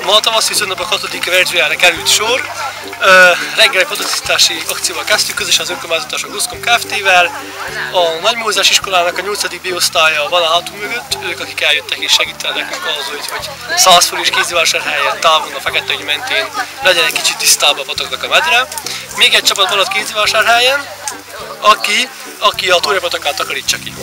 Ma tavaszi szünnapok 6. verziójára került sor. Reggeli fototisztítási akcióval kezdtük, közösen az önkormányzatos a Guszkom Kft-vel. A Nagymózes iskolának a 8. B-osztálya van a hátunk mögött, ők akik eljöttek és segítenek nekünk ahhoz, hogy Szászföld és Kézivásárhelyen távol a Feketeügy mentén legyen egy kicsit tisztább a pataknak a medre. Még egy csapat maradt Kézivásárhelyen, aki a túrapatakát takarítsa ki.